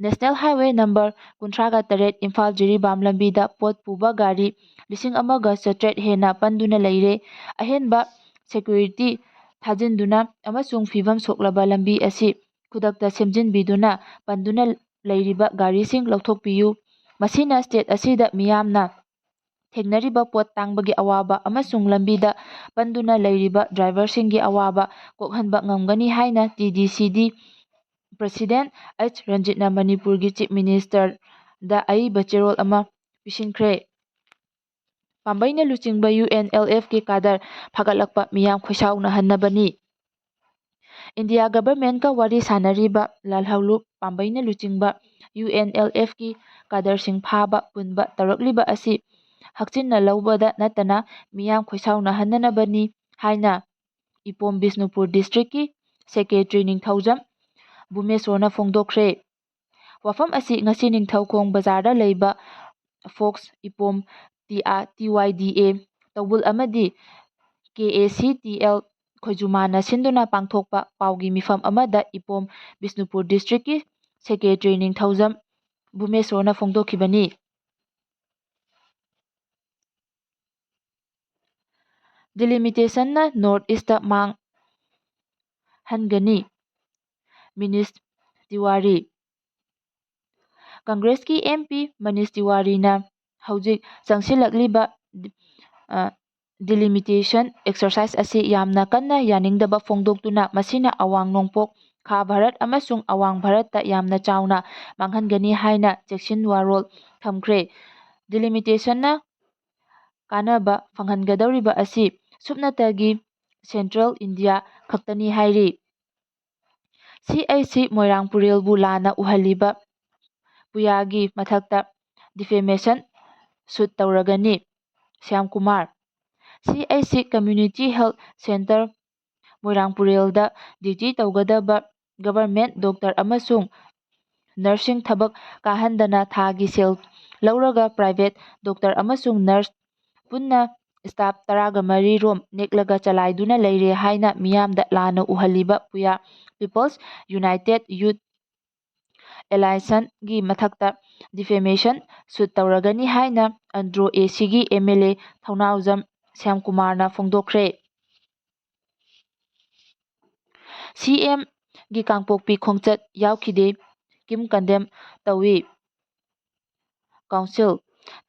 S1: ꯅꯦꯁꯅꯦꯜ ꯍꯥꯏꯋꯦ ꯅꯝꯕꯔ 38 ꯏꯝꯐꯥꯜ-ꯖꯤꯔꯤꯕꯥꯝ ꯂꯝꯕꯤꯗ ꯄꯣꯠ ꯄꯨꯕ ꯒꯥꯔꯤ 1,900 ꯍꯦꯟꯅ ꯄꯟꯗꯨꯅ ꯂꯩꯔꯦ꯫ ꯑꯍꯦꯟꯕ ꯁꯦꯀ꯭ꯌꯨꯔꯤꯇꯤ ꯊꯥꯖꯤꯟꯗꯨꯅ ꯑꯃꯁꯨꯡ ꯐꯤꯚꯝ ꯁꯣꯛꯂꯕ ꯂꯝꯕꯤ ꯑꯁꯤ ꯈꯨꯗꯛꯇ ꯁꯦꯝꯖꯤꯟꯕꯤꯗꯨꯅ ꯄꯟꯗꯨꯅ ꯂꯩꯔꯤꯕ ꯒꯥꯔꯤꯁꯤꯡ ꯂꯧꯊꯣꯛꯄꯤꯌꯨ꯫ ꯃꯁꯤꯅ ꯁ꯭ꯇꯦꯠ ꯑꯁꯤꯗ ꯃꯤꯌꯥꯝꯅ ꯊꯦꯡꯅꯔꯤꯕ ꯄꯣꯠ ꯇꯥꯡꯕꯒꯤ ꯑꯋꯥꯕ ꯑꯃꯁꯨꯡ ꯂꯝꯕꯤꯗ ꯄꯟꯗꯨꯅ ꯂꯩꯔꯤꯕ ꯗ꯭ꯔꯥꯏꯚꯔꯁꯤꯡꯒꯤ ꯑꯋꯥꯕ ꯀꯣꯛꯍꯟꯕ ꯉꯝꯒꯅꯤ ꯍꯥꯏꯅ TDCD ꯄ꯭ꯔꯁꯤꯗꯦꯟꯠ H. ꯔꯟꯖꯤꯠꯅ ꯃꯅꯤꯄꯨꯔꯒꯤ ꯆꯤꯐ ꯃꯤꯅꯤꯁꯇꯔꯗ ꯑꯏꯕ ꯆꯦꯔꯣꯜ ꯑꯃ ꯄꯤꯁꯤꯟꯈ꯭ꯔꯦ꯫ ꯄꯥꯝꯕꯩꯅ ꯂꯨꯆꯤꯡꯕ UNLFꯀꯤ ꯀꯥꯗꯔ ꯐꯥꯒꯠꯂꯛꯄ ꯃꯤꯌꯥꯝ ꯈꯣꯏꯁꯥꯎꯅꯍꯟꯅꯕꯅꯤ꯫ ꯏꯟꯗꯤꯌꯥ ꯒꯚꯔꯟꯃꯦꯟꯠꯀ ꯋꯥꯔꯤ ꯁꯥꯅꯔꯤꯕ ꯂꯥꯜꯍꯧꯂꯨꯞ ꯄꯥꯝꯕꯩꯅ ꯂꯨꯆꯤꯡꯕ UNLFꯀꯤ ꯀꯥꯗꯔꯁꯤꯡ ꯐꯥꯕ ꯄꯨꯟꯕ ꯇꯧꯔꯛꯂꯤꯕ ꯑꯁꯤ ꯍꯛꯆꯤꯟꯅ ꯂꯧꯕꯗ ꯅꯠꯇꯅ ꯃꯤꯌꯥꯝ ꯈꯣꯏꯁꯥꯎꯅꯍꯟꯅꯅꯕꯅꯤ ꯍꯥꯏꯅ ꯏꯄꯣꯝ ꯕꯤꯁꯅꯨꯄꯨꯔ ꯗꯤꯁꯇ꯭ꯔꯤꯛꯀꯤ ꯁꯦꯀ꯭ꯔꯦꯇꯔꯤ ꯅꯤꯡꯊꯧꯖꯝ ꯚꯨꯃꯦꯁꯣꯔꯅ ꯐꯣꯡꯗꯣꯛꯈ꯭ꯔꯦ꯫ ꯋꯥꯐꯝ ꯑꯁꯤ ꯉꯁꯤ ꯅꯤꯡꯊꯧꯈꯣꯡ ꯕꯖꯥꯔꯗ ꯂꯩꯕ ꯐꯣꯛꯁ ꯏꯄꯣꯝ ꯇꯤꯋꯥꯏꯗꯤꯑꯦ ꯇꯧꯕꯨꯜ ꯑꯃꯗꯤ KACTL ꯈꯣꯏꯖꯨꯃꯥꯟꯅ ꯁꯤꯟꯗꯨꯅ ꯄꯥꯡꯊꯣꯛꯄ ꯄꯥꯎꯒꯤ ꯃꯤꯐꯝ ꯑꯃꯗ ꯏꯄꯣꯝ ꯕꯤꯁꯅꯨꯄꯨꯔ ꯗꯤꯁꯇ꯭ꯔꯤꯛꯀꯤ ꯁꯦꯀ꯭ꯔꯦꯇꯔꯤ ꯅꯤꯡꯊꯧꯖꯝ ꯚꯨꯃꯦꯁꯣꯔꯅ ꯐꯣꯡꯗꯣꯛꯈꯤꯕꯅꯤ꯫ ꯗꯤꯂꯤꯃꯤꯇꯦꯁꯟꯅ ꯅꯣꯔꯊ ꯏꯁꯇ ꯃꯥꯡ ꯍꯟꯒꯅꯤ ꯃꯤꯅꯤꯁ ꯇꯤꯋꯥꯔꯤ꯫ ꯀꯪꯒ꯭ꯔꯦꯁꯀꯤ MP ꯃꯅꯤꯁ ꯇꯤꯋꯥꯔꯤꯅ ꯍꯧꯖꯤꯛ ꯆꯪꯁꯤꯜꯂꯛꯂꯤꯕ ꯗꯤꯂꯤꯃꯤꯇꯦꯁꯟ ꯑꯦꯛꯁꯔꯁꯥꯏꯖ ꯑꯁꯤ ꯌꯥꯝꯅ ꯀꯟꯅ ꯌꯥꯅꯤꯡꯗꯕ ꯐꯣꯡꯗꯣꯛꯇꯨꯅ ꯃꯁꯤꯅ ꯑꯋꯥꯡ ꯅꯣꯡꯄꯣꯛ ꯈꯥ ꯚꯥꯔꯠ ꯑꯃꯁꯨꯡ ꯑꯋꯥꯡ ꯚꯥꯔꯠꯇ ꯌꯥꯝꯅ ꯆꯥꯎꯅ ꯃꯥꯡꯍꯟꯒꯅꯤ ꯍꯥꯏꯅ ꯆꯦꯛꯁꯤꯟꯋꯥꯔꯣꯜ ꯊꯝꯈ꯭ꯔꯦ꯫ ꯗꯤꯂꯤꯃꯤꯇꯦꯁꯟꯅ ꯀꯥꯟꯅꯕ ꯐꯪꯍꯟꯒꯗꯧꯔꯤꯕ ꯑꯁꯤ ꯁꯨꯞꯅꯇꯒꯤ ꯁꯦꯟꯇ꯭ꯔꯦꯜ ꯏꯟꯗꯤꯌꯥ ꯈꯛꯇꯅꯤ ꯍꯥꯏꯔꯤ꯫ CIC ꯃꯣꯏꯔꯥꯡꯄꯨꯔꯦꯜꯕꯨ ꯂꯥꯟꯅ ꯎꯍꯜꯂꯤꯕ ꯄꯨꯌꯥꯒꯤ ꯃꯊꯛꯇ ꯗꯤꯐꯦꯃꯦꯁꯟ ꯁꯨꯠ ꯇꯧꯔꯒꯅꯤ Shyamkumar. CIC community health centre ꯃꯣꯏꯔꯥꯡꯄꯨꯔꯦꯜꯗ ꯗ꯭ꯌꯨꯇꯤ ꯇꯧꯒꯗꯕ ꯒꯚꯔꯟꯃꯦꯟꯠ ꯗꯣꯛꯇꯔ ꯑꯃꯁꯨꯡ ꯅꯔꯁꯁꯤꯡ ꯊꯕꯛ ꯀꯥꯍꯟꯗꯅ ꯊꯥꯒꯤ ꯁꯦꯜ ꯂꯧꯔꯒ ꯄ꯭ꯔꯥꯏꯚꯦꯠ ꯗꯣꯛꯇꯔ ꯑꯃꯁꯨꯡ ꯅꯔꯁ ꯄꯨꯟꯅ ꯁ꯭ꯇꯥꯐ ꯱꯴ ꯔꯣꯝ ꯅꯦꯛꯂꯒ ꯆꯂꯥꯏꯗꯨꯅ ꯂꯩꯔꯦ ꯍꯥꯏꯅ ꯃꯤꯌꯥꯝꯗ ꯂꯥꯟꯅ ꯎꯍꯜꯂꯤꯕ ꯄꯨꯌꯥ ꯄꯤꯄꯜꯁ ꯌꯨꯅꯥꯏꯇꯦꯗ ꯌꯨꯊ ꯑꯦꯂꯥꯏꯟꯁꯟꯒꯤ ꯃꯊꯛꯇ ꯗꯤꯐꯦꯃꯦꯁꯟ ꯁꯨꯠ ꯇꯧꯔꯒꯅꯤ ꯍꯥꯏꯅ ꯑꯟꯗ꯭ꯔꯣ AC ꯒꯤ MLA ꯊꯧꯅꯥꯎꯖꯝ ꯁ꯭ꯌꯥꯝꯀꯨꯃꯥꯔꯅ ꯐꯣꯡꯗꯣꯛꯈ꯭ꯔꯦ꯫ CM ꯒꯤ ꯀꯥꯡꯄꯣꯛꯄꯤ ꯈꯣꯡꯆꯠ ꯌꯥꯎꯈꯤꯗꯦ ꯀꯤꯝ ꯀꯟꯗꯦꯝ ꯇꯧꯏ ꯀꯥꯎꯟꯁꯤꯜ꯫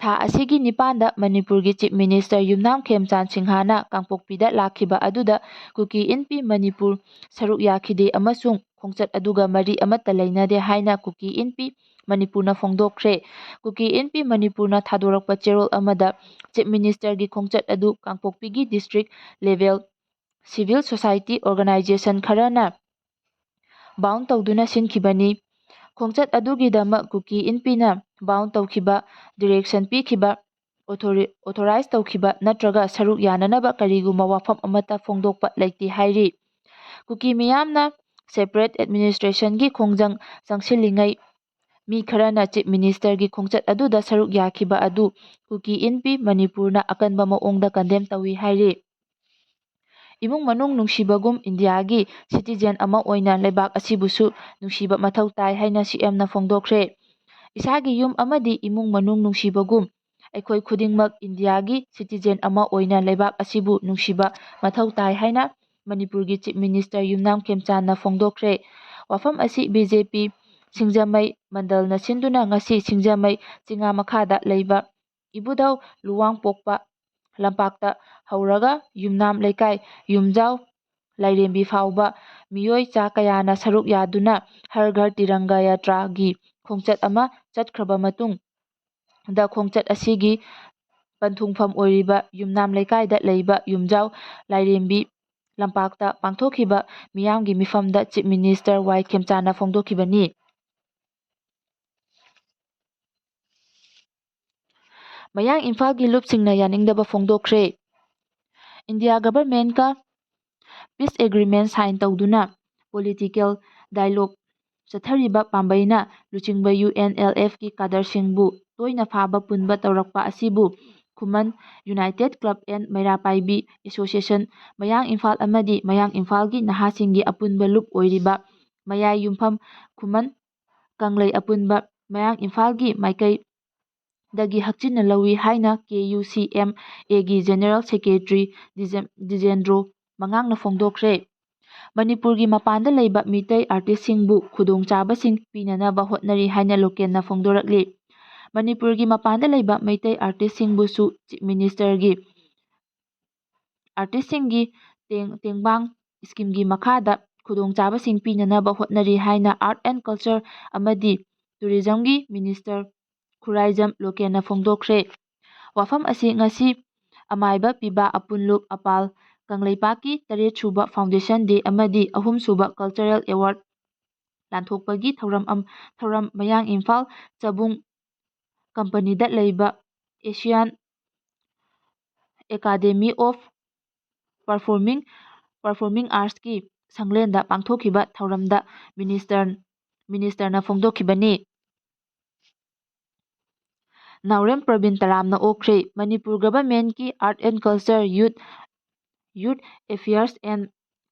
S1: ꯊꯥ ꯑꯁꯤꯒꯤ 9ꯗ ꯃꯅꯤꯄꯨꯔꯒꯤ ꯆꯤꯐ ꯃꯤꯅꯤꯁꯇꯔ ꯌꯨꯝꯅꯥꯝ ꯈꯦꯝꯆꯥꯟ ꯁꯤꯡꯍꯅ ꯀꯥꯡꯄꯣꯛꯄꯤꯗ ꯂꯥꯛꯈꯤꯕ ꯑꯗꯨꯗ ꯀꯨꯀꯤ ꯏꯟꯄꯤ ꯃꯅꯤꯄꯨꯔ ꯁꯔꯨꯛ ꯌꯥꯈꯤꯗꯦ ꯑꯃꯁꯨꯡ ꯈꯣꯡꯆꯠ ꯑꯗꯨꯒ ꯃꯔꯤ ꯑꯃꯠꯇ ꯂꯩꯅꯗꯦ ꯍꯥꯏꯅ ꯀꯨꯀꯤ ꯏꯟꯄꯤ ꯃꯅꯤꯄꯨꯔꯅ ꯐꯣꯡꯗꯣꯛꯈ꯭ꯔꯦ꯫ ꯀꯨꯀꯤ ꯏꯟꯄꯤ ꯃꯅꯤꯄꯨꯔꯅ ꯊꯥꯗꯣꯔꯛꯄ ꯆꯦꯔꯣꯜ ꯑꯃꯗ ꯆꯤꯐ ꯃꯤꯅꯤꯁꯇꯔꯒꯤ ꯈꯣꯡꯆꯠ ꯑꯗꯨ ꯀꯥꯡꯄꯣꯛꯄꯤꯒꯤ district level civil society organisation ꯈꯔꯅ ꯕꯥꯎꯟ ꯇꯧꯗꯨꯅ ꯁꯤꯟꯈꯤꯕꯅꯤ꯫ ꯈꯣꯡꯆꯠ ꯑꯗꯨꯒꯤꯗꯃꯛ ꯀꯨꯀꯤ ꯏꯟꯄꯤꯅ ꯕꯥꯎꯟ ꯇꯧꯈꯤꯕ, ꯗꯤꯔꯦꯛꯁꯟ ꯄꯤꯈꯤꯕ, ꯑꯣꯊꯣꯔꯥꯏꯖ ꯇꯧꯈꯤꯕ ꯅꯠꯇ꯭ꯔꯒ ꯁꯔꯨꯛ ꯌꯥꯅꯅꯕ ꯀꯔꯤꯒꯨꯝꯕ ꯋꯥꯐꯝ ꯑꯃꯠꯇ ꯐꯣꯡꯗꯣꯛꯄ ꯂꯩꯇꯦ ꯍꯥꯏꯔꯤ꯫ ꯀꯨꯀꯤ ꯃꯤꯌꯥꯝꯅ ꯁꯦꯄꯔꯦꯠ ꯑꯦꯗꯃꯤꯅꯤꯁꯇ꯭ꯔꯦꯁꯟꯒꯤ ꯈꯣꯡꯖꯪ ꯆꯪꯁꯤꯜꯂꯤꯉꯩ ꯃꯤ ꯈꯔꯅ ꯆꯤꯐ ꯃꯤꯅꯤꯁꯇꯔꯒꯤ ꯈꯣꯡꯆꯠ ꯑꯗꯨꯗ ꯁꯔꯨꯛ ꯌꯥꯈꯤꯕ ꯑꯗꯨ ꯀꯨꯀꯤ ꯏꯟꯄꯤ ꯃꯅꯤꯄꯨꯔꯅ ꯑꯀꯟꯕ ꯃꯑꯣꯡꯗ ꯀꯟꯗꯦꯝ ꯇꯧꯏ ꯍꯥꯏꯔꯤ꯫ ꯏꯃꯨꯡ ꯃꯅꯨꯡ ꯅꯨꯡꯁꯤꯕꯒꯨꯝ ꯏꯟꯗꯤꯌꯥꯒꯤ ꯁꯤꯇꯤꯖꯦꯟ ꯑꯃ ꯑꯣꯏꯅ ꯂꯩꯕꯥꯛ ꯑꯁꯤꯕꯨꯁꯨ ꯅꯨꯡꯁꯤꯕ ꯃꯊꯧ ꯇꯥꯏ ꯍꯥꯏꯅ CMꯅ ꯐꯣꯡꯗꯣꯛꯈ꯭ꯔꯦ꯫ ꯏꯁꯥꯒꯤ ꯌꯨꯝ ꯑꯃꯗꯤ ꯏꯃꯨꯡ ꯃꯅꯨꯡ ꯅꯨꯡꯁꯤꯕꯒꯨꯝ ꯑꯩꯈꯣꯏ ꯈꯨꯗꯤꯡꯃꯛ ꯏꯟꯗꯤꯌꯥꯒꯤ ꯁꯤꯇꯤꯖꯦꯟ ꯑꯃ ꯑꯣꯏꯅ ꯂꯩꯕꯥꯛ ꯑꯁꯤꯕꯨ ꯅꯨꯡꯁꯤꯕ ꯃꯊꯧ ꯇꯥꯏ ꯍꯥꯏꯅ ꯃꯅꯤꯄꯨꯔꯒꯤ ꯆꯤꯐ ꯃꯤꯅꯤꯁꯇꯔ ꯌꯨꯝꯅꯥꯝ ꯈꯦꯝꯆꯥꯟꯅ ꯐꯣꯡꯗꯣꯛꯈ꯭ꯔꯦ꯫ ꯋꯥꯐꯝ ꯑꯁꯤ ꯕꯤ.ꯖꯦ.ꯄꯤ. ꯁꯤꯡꯖꯃꯩ ꯃꯟꯗꯜꯅ ꯁꯤꯟꯗꯨꯅ ꯉꯁꯤ ꯁꯤꯡꯖꯃꯩ ꯆꯤꯉꯥꯃꯈꯥꯗ ꯂꯩꯕ ꯏꯕꯨꯙꯧ ꯂꯨꯋꯥꯡꯄꯣꯛꯄ ꯂꯝꯄꯥꯛꯇ ꯍꯧꯔꯒ ꯌꯨꯝꯅꯥꯝ ꯂꯩꯀꯥꯏ ꯌꯨꯝꯖꯥꯎ ꯂꯥꯏꯔꯦꯝꯕꯤ ꯐꯥꯎꯕ ꯃꯤꯑꯣꯏ ꯆꯥ ꯀꯌꯥꯅ ꯁꯔꯨꯛ ꯌꯥꯗꯨꯅ ꯍꯔ ꯘꯔ ꯇꯤꯔꯪꯒꯥ ꯌꯥꯇ꯭ꯔꯥꯒꯤ ꯈꯣꯡꯆꯠ ꯑꯃ ꯆꯠꯈ꯭ꯔꯕ ꯃꯇꯨꯡ ꯗ ꯈꯣꯡꯆꯠ ꯑꯁꯤꯒꯤ ꯄꯟꯊꯨꯡꯐꯝ ꯑꯣꯏꯔꯤꯕ ꯌꯨꯝꯅꯥꯝ ꯂꯩꯀꯥꯏꯗ ꯂꯩꯕ ꯌꯨꯝꯖꯥꯎ ꯂꯥꯏꯔꯦꯝꯕꯤ ꯂꯝꯄꯥꯛꯇ ꯄꯥꯡꯊꯣꯛꯈꯤꯕ ꯃꯤꯌꯥꯝꯒꯤ ꯃꯤꯐꯝꯗ ꯆꯤꯐ ꯃꯤꯅꯤꯁꯇꯔ ꯋꯥꯏ ꯈꯦꯝꯆꯥꯟꯅ ꯐꯣꯡꯗꯣꯛꯈꯤꯕꯅꯤ꯫ ꯃꯌꯥꯡ ꯏꯝꯐꯥꯜꯒꯤ ꯂꯨꯞꯁꯤꯡꯅ ꯌꯥꯅꯤꯡꯗꯕ ꯐꯣꯡꯗꯣꯛꯈ꯭ꯔꯦ꯫ ꯏꯟꯗꯤꯌꯥ ꯒꯚꯔꯟꯃꯦꯟꯠꯀ ꯄꯤꯁ ꯑꯦꯒ꯭ꯔꯤꯃꯦꯟꯠ ꯁꯥꯏꯟ ꯇꯧꯗꯨꯅ ꯄꯣꯂꯤꯇꯤꯀꯦꯜ ꯗꯥꯏꯂꯣꯒ ꯆꯠꯊꯔꯤꯕ ꯄꯥꯝꯕꯩꯅ ꯂꯨꯆꯤꯡꯕ UNLF-ꯀꯤ ꯀꯥꯗꯔꯁꯤꯡꯕꯨ ꯇꯣꯏꯅ ꯐꯥꯕ ꯄꯨꯟꯕ ꯇꯧꯔꯛꯄ ꯑꯁꯤꯕꯨ ꯈꯨꯃꯟ ꯌꯨꯅꯥꯏꯇꯦꯗ ꯀ꯭ꯂꯕ ꯑꯦꯟꯗ ꯃꯩꯔꯥꯄꯥꯏꯕꯤ ꯑꯦꯁꯣꯁꯤꯌꯦꯁꯟ, ꯃꯌꯥꯡ ꯏꯝꯐꯥꯜ ꯑꯃꯗꯤ ꯃꯌꯥꯡ ꯏꯝꯐꯥꯜꯒꯤ ꯅꯍꯥꯁꯤꯡꯒꯤ ꯑꯄꯨꯟꯕ ꯂꯨꯞ ꯑꯣꯏꯔꯤꯕ ꯃꯌꯥꯏ ꯌꯨꯝꯐꯝ ꯈꯨꯃꯟ ꯀꯪꯂꯩ ꯑꯄꯨꯟꯕ ꯃꯌꯥꯡ ꯏꯝꯐꯥꯜꯒꯤ ꯃꯥꯏꯀꯩꯗꯒꯤ ꯍꯛꯆꯤꯟꯅ ꯂꯧꯏ ꯍꯥꯏꯅ KUCMA-ꯒꯤ ꯖꯦꯅꯔꯦꯜ ꯁꯦꯀ꯭ꯔꯦꯇꯔꯤ ꯗꯤꯖꯦꯟꯗ꯭ꯔꯣ ꯃꯉꯥꯡꯅ ꯐꯣꯡꯗꯣꯛꯈ꯭ꯔꯦ꯫ ꯃꯅꯤꯄꯨꯔꯒꯤ ꯃꯄꯥꯟꯗ ꯂꯩꯕ ꯃꯤꯇꯩ ꯑꯥꯔꯇꯤꯁꯠꯁꯤꯡꯕꯨ ꯈꯨꯗꯣꯡꯆꯥꯕꯁꯤꯡ ꯄꯤꯅꯅꯕ ꯍꯣꯠꯅꯔꯤ ꯍꯥꯏꯅ ꯂꯣꯀꯦꯜꯅ ꯐꯣꯡꯗꯣꯔꯛꯂꯤ꯫ ꯃꯅꯤꯄꯨꯔꯒꯤ ꯃꯄꯥꯟꯗ ꯂꯩꯕ ꯃꯩꯇꯩ ꯑꯥꯔꯇꯤꯁꯠꯁꯤꯡꯕꯨꯁꯨ ꯆꯤꯐ ꯃꯤꯅꯤꯁꯇꯔꯒꯤ ꯑꯥꯔꯇꯤꯁꯠꯁꯤꯡꯒꯤ ꯇꯦꯡꯕꯥꯡ ꯁ꯭ꯀꯤꯝꯒꯤ ꯃꯈꯥꯗ ꯈꯨꯗꯣꯡꯆꯥꯕꯁꯤꯡ ꯄꯤꯅꯅꯕ ꯍꯣꯠꯅꯔꯤ ꯍꯥꯏꯅ ꯑꯥꯔꯠ ꯑꯦꯟꯗ ꯀꯜꯆꯔ ꯑꯃꯗꯤ ꯇꯨꯔꯤꯖꯝꯒꯤ ꯃꯤꯅꯤꯁꯇꯔ ꯈꯨꯔꯥꯏꯖꯝ ꯂꯣꯀꯦꯜꯅ ꯐꯣꯡꯗꯣꯛꯈ꯭ꯔꯦ꯫ ꯋꯥꯐꯝ ꯑꯁꯤ ꯉꯁꯤ ꯑꯃꯥꯏꯕ ꯄꯤꯕ ꯑꯄꯨꯟꯂꯨꯞ ꯑꯄꯥꯜ ꯀꯪꯂꯩꯄꯥꯛꯀꯤ 8ꯁꯨꯕ ꯐꯥꯎꯟꯗꯦꯁꯟ ꯗꯦ ꯑꯃꯗꯤ 3ꯁꯨꯕ ꯀꯜꯆꯔꯦꯜ ꯑꯦꯋꯥꯔꯗ ꯂꯥꯟꯊꯣꯛꯄꯒꯤ ꯊꯧꯔꯝ ꯃꯌꯥꯡ ꯏꯝꯐꯥꯜ ꯆꯕꯨꯡ ꯀꯝꯄꯅꯤꯗ ꯂꯩꯕ ꯑꯦꯁꯤꯌꯥꯟ ꯑꯦꯀꯥꯗꯦꯃꯤ ꯑꯣꯐ ꯄꯔꯐꯣꯔꯃꯤꯡ ꯑꯥꯔꯠꯁꯀꯤ ꯁꯪꯂꯦꯟꯗ ꯄꯥꯡꯊꯣꯛꯈꯤꯕ ꯊꯧꯔꯝꯗ ꯃꯤꯅꯤꯁꯇꯔꯅ ꯐꯣꯡꯗꯣꯛꯈꯤꯕꯅꯤ꯫ ꯅꯥꯎꯔꯦꯝ ꯄ꯭ꯔꯕꯤꯟ ꯇꯔꯥꯝꯅ ꯑꯣꯛꯈ꯭ꯔꯦ꯫ ꯃꯅꯤꯄꯨꯔ ꯒꯚꯔꯟꯃꯦꯟꯠꯀꯤ art and culture, youth affairs and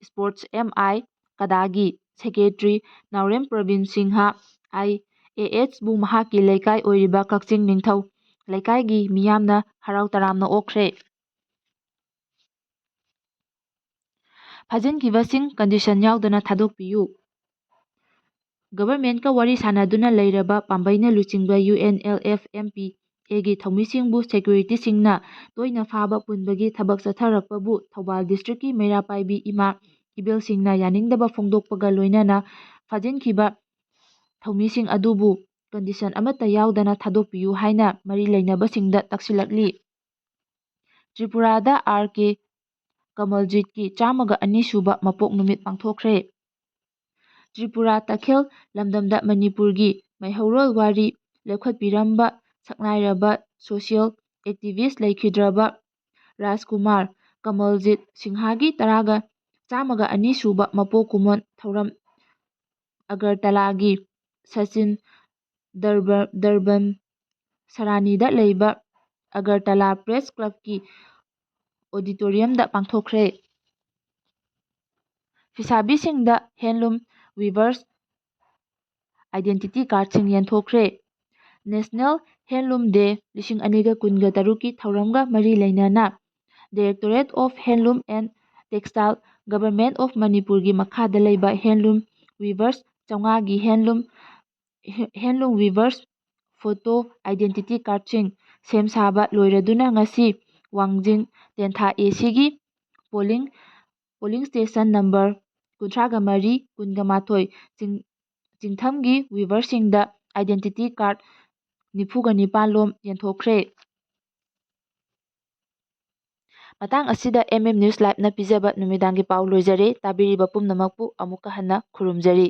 S1: sports (MI. ꯀꯗꯥ)ꯒꯤ ꯁꯦꯀ꯭ꯔꯦꯇꯔꯤ ꯅꯥꯎꯔꯦꯝ ꯄ꯭ꯔꯕꯤꯟ ꯁꯤꯡꯍ (ꯑꯥꯏ.ꯑꯦ.ꯑꯦꯆ)ꯕꯨ ꯃꯍꯥꯛꯀꯤ ꯂꯩꯀꯥꯏ ꯑꯣꯏꯔꯤꯕ ꯀꯛꯆꯤꯡ ꯅꯤꯡꯊꯧ ꯂꯩꯀꯥꯏꯒꯤ ꯃꯤꯌꯥꯝꯅ ꯍꯔꯥꯎ ꯇꯔꯥꯝꯅ ꯑꯣꯛꯈ꯭ꯔꯦ꯫ ꯐꯥꯖꯤꯟꯈꯤꯕꯁꯤꯡ ꯀꯟꯗꯤꯁꯟ ꯌꯥꯎꯗꯅ ꯊꯥꯗꯣꯛꯄꯤꯌꯨ꯫ ꯒꯚꯔꯟꯃꯦꯟꯠꯀ ꯋꯥꯔꯤ ꯁꯥꯅꯗꯨꯅ ꯂꯩꯔꯕ ꯄꯥꯝꯕꯩꯅ ꯂꯨꯆꯤꯡꯕ ꯌꯨ.ꯑꯦꯟ.ꯑꯦꯜ.ꯑꯦꯐ.ꯑꯦꯝ.ꯄꯤ.ꯑꯦꯒꯤ ꯊꯧꯃꯤꯁꯤꯡꯕꯨ ꯁꯦꯀ꯭ꯌꯨꯔꯤꯇꯤꯁꯤꯡꯅ ꯇꯣꯏꯅ ꯐꯥꯕ ꯄꯨꯟꯕꯒꯤ ꯊꯕꯛ ꯆꯠꯊꯔꯛꯄꯕꯨ ꯊꯧꯕꯥꯜ ꯗꯤꯁꯇ꯭ꯔꯤꯛꯀꯤ ꯃꯩꯔꯥꯄꯥꯏꯕꯤ ꯏꯃꯥ ꯏꯕꯦꯜꯁꯤꯡꯅ ꯌꯥꯅꯤꯡꯗꯕ ꯐꯣꯡꯗꯣꯛꯄꯒ ꯂꯣꯏꯅꯅ ꯐꯥꯖꯤꯟꯈꯤꯕ ꯊꯧꯃꯤꯁꯤꯡ ꯑꯗꯨꯕꯨ ꯀꯟꯗꯤꯁꯟ ꯑꯃꯠꯇ ꯌꯥꯎꯗꯅ ꯊꯥꯗꯣꯛꯄꯤꯌꯨ ꯍꯥꯏꯅ ꯃꯔꯤ ꯂꯩꯅꯕꯁꯤꯡꯗ ꯇꯛꯁꯤꯜꯂꯛꯂꯤ꯫ ꯇ꯭ꯔꯤꯄꯨꯔꯥꯗ ꯑꯥꯔ.ꯀꯦ. ꯀꯃꯜꯖꯤꯠꯀꯤ 102ꯁꯨꯕ ꯃꯄꯣꯛ ꯅꯨꯃꯤꯠ ꯄꯥꯡꯊꯣꯛꯈ꯭ꯔꯦ꯫ ꯇ꯭ꯔꯤꯄꯨꯔꯥ ꯇꯈꯦꯜ ꯂꯝꯗꯝꯗ ꯃꯅꯤꯄꯨꯔꯒꯤ ꯃꯩꯍꯧꯔꯣꯜ ꯋꯥꯔꯤ ꯂꯧꯈꯠꯄꯤꯔꯝꯕ ꯁꯛꯅꯥꯏꯔꯕ ꯁꯣꯁꯤꯌꯦꯜ ꯑꯦꯛꯇꯤꯚꯤꯁꯠ ꯂꯩꯈꯤꯗ꯭ꯔꯕ ꯔꯥꯖꯀꯨꯃꯥꯔ ꯀꯃꯜꯖꯤꯠ ꯁꯤꯡꯍꯒꯤ 102ꯁꯨꯕ ꯃꯄꯣꯛ ꯀꯨꯝꯑꯣꯟ ꯊꯧꯔꯝ ꯑꯒꯔꯇꯂꯥꯒꯤ ꯁꯆꯤꯟ ꯗꯔꯕꯟ ꯁꯔꯥꯅꯤꯗ ꯂꯩꯕ ꯑꯒꯔꯇꯂꯥ ꯄ꯭ꯔꯦꯁ ꯀ꯭ꯂꯕꯀꯤ ꯑꯣꯗꯤꯇꯣꯔꯤꯌꯝꯗ ꯄꯥꯡꯊꯣꯛꯈ꯭ꯔꯦ꯫ ꯐꯤꯁꯥꯕꯤꯁꯤꯡꯗ ꯍꯦꯟꯂꯨꯝ ꯋꯤꯚꯔꯁ ꯑꯥꯏꯗꯦꯟꯇꯤꯇꯤ ꯀꯥꯔꯗꯁꯤꯡ ꯌꯦꯟꯊꯣꯛꯈ꯭ꯔꯦ꯫ ꯅꯦꯁꯅꯦꯜ ꯍꯦꯟꯂꯨꯝ ꯗꯦ 2023ꯒꯤ ꯊꯧꯔꯝꯒ ꯃꯔꯤ ꯂꯩꯅꯅ directorate of handloom and textile, government of ꯃꯅꯤꯄꯨꯔꯒꯤ ꯃꯈꯥꯗ ꯂꯩꯕ ꯍꯦꯟꯂꯨꯝ ꯋꯤꯚꯔꯁ 500ꯒꯤ ꯍꯦꯟꯂꯨꯝ ꯋꯤꯚꯔꯁ ꯐꯣꯇꯣ ꯑꯥꯏꯗꯦꯟꯇꯤꯇꯤ ꯀꯥꯔꯗꯁꯤꯡ ꯁꯦꯝ ꯁꯥꯕ ꯂꯣꯏꯔꯗꯨꯅ ꯉꯁꯤ ꯋꯥꯡꯖꯤꯡ ꯇꯦꯟꯊꯥ ꯑꯦ.ꯁꯤ.ꯒꯤ ꯄꯣꯂꯤꯡ ꯁ꯭ꯇꯦꯁꯟ ꯅꯝꯕꯔ 33, 12 ꯆꯤꯡꯊꯝꯒꯤ ꯋꯤꯚꯔꯁꯤꯡꯗ ꯑꯥꯏꯗꯦꯟꯇꯤꯇꯤ ꯀꯥꯔꯗ 94ꯂꯣꯝ ꯌꯦꯟꯊꯣꯛꯈ꯭ꯔꯦ꯫ ꯃꯇꯥꯡ ꯑꯁꯤꯗ ꯑꯦꯝ.ꯑꯦꯝ ꯅ꯭ꯌꯨꯁ ꯂꯥꯏꯚꯅ ꯄꯤꯖꯕ ꯅꯨꯃꯤꯗꯥꯡꯒꯤ ꯄꯥꯎ ꯂꯣꯏꯖꯔꯦ꯫ ꯇꯥꯕꯤꯔꯤꯕ ꯄꯨꯝꯅꯃꯛꯄꯨ ꯑꯃꯨꯛꯀ ꯍꯟꯅ ꯈꯨꯔꯨꯝꯖꯔꯤ꯫